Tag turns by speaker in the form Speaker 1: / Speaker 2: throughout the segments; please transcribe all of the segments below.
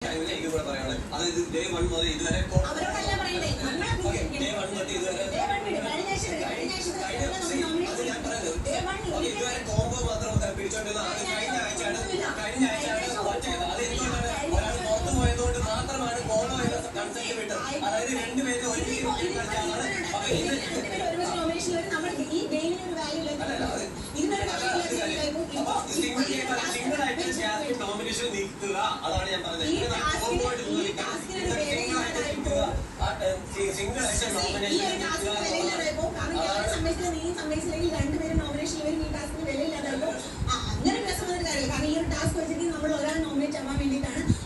Speaker 1: എനിക്ക് കൂടെ പറയാനുള്ളത് അതായത് ഡേ 1 മുതൽ ഇതുവരെ ഇതുവരെ കോംബോ മാത്രം പിടിച്ചോണ്ടിരുന്ന അത് കഴിഞ്ഞ ആഴ്ചയാണ് അത് എന്തുകൊണ്ടാണ് ഒരാൾ പുറത്തു പോയതുകൊണ്ട് മാത്രമാണ് കോളോ എന്ന കൺസെപ്റ്റ് വിട്ടത്. അതായത് രണ്ടുപേരും ഒരുമിച്ച് കളിച്ചാണ്. സിംഗിൾ ആയിട്ട് നോമിനേഷൻ നിൽക്കുക, അതാണ് ഞാൻ പറഞ്ഞത്. സിംഗിൾ ആയിട്ട്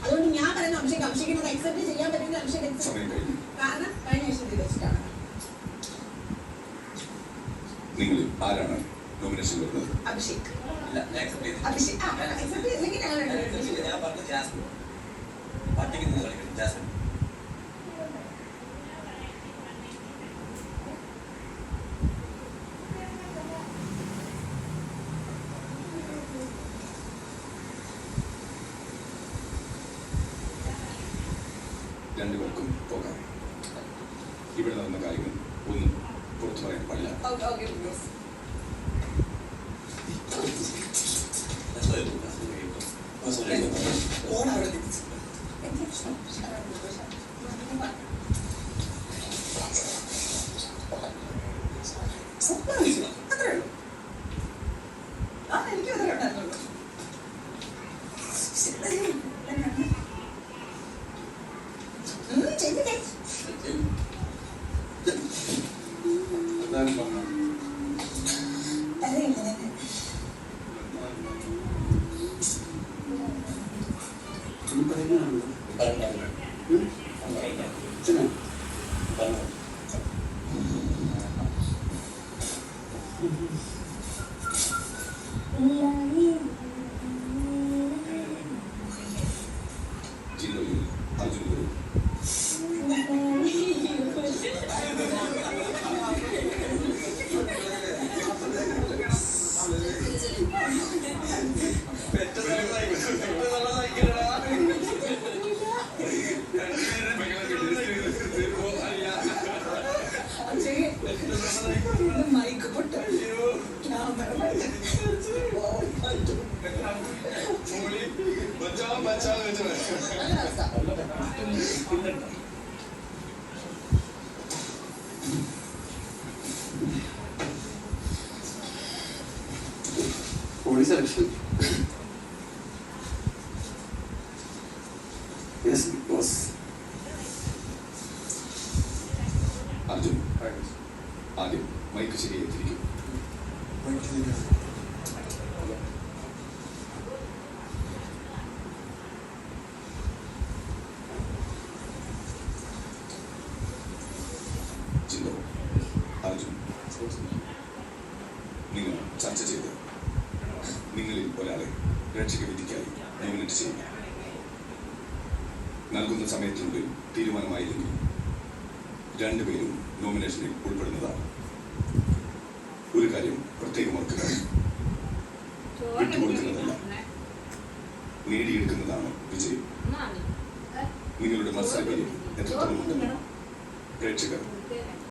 Speaker 2: അതുകൊണ്ട് ഞാൻ പറയുന്ന അഭിഷേകിനത് അക്സെപ്റ്റ് ചെയ്യാൻ പറ്റുമെങ്കിൽ അഭിഷേക് കാരണം കഴിഞ്ഞ വർഷത്തിൽ വെച്ചിട്ടാണ്.
Speaker 3: നിങ്ങൾ ആരാണ് നോമിനേഷൻ വരുന്നത്?
Speaker 2: അഭിഷേക്.
Speaker 1: ഞാൻ പറഞ്ഞു ജാസ്മിൻ പട്ടിക്ക് നിന്ന് കളിക്കണം. ജാസ്മിൻ
Speaker 3: രണ്ടുപേർക്കും പോകാം. ഇവിടെ നടന്ന കാര്യങ്ങൾ ഒന്നും പുറത്തു പറയാൻ പാടില്ല. ജില്ലയിൽ അർജുൻ ഗുരു
Speaker 4: Only selection. Yes, boss.
Speaker 3: Arjun ആദ്യം മൈക്ക് ശരിയായിരിക്കും. ജില്ലോ അർജുൻ നിങ്ങൾ ചർച്ച ചെയ്ത് നിങ്ങളിൽ ഒരാളെ രക്ഷക വിധിക്കായി നോമിനേറ്റ് ചെയ്യുക. നൽകുന്ന സമയത്തിനുള്ളിൽ തീരുമാനമായില്ലെങ്കിൽ രണ്ടുപേരും നോമിനേഷനിൽ ഉൾപ്പെടുന്നതാണ്. ഒരു കാര്യം പ്രത്യേകം ഓർക്കുക, വിട്ടുകൊടുക്കുന്നതല്ല, നേടിയെടുക്കുന്നതാണ് വിജയം. നിങ്ങളുടെ മത്സരവീര്യം എത്രത്തോളം ഉണ്ടെന്ന് പ്രേക്ഷകർ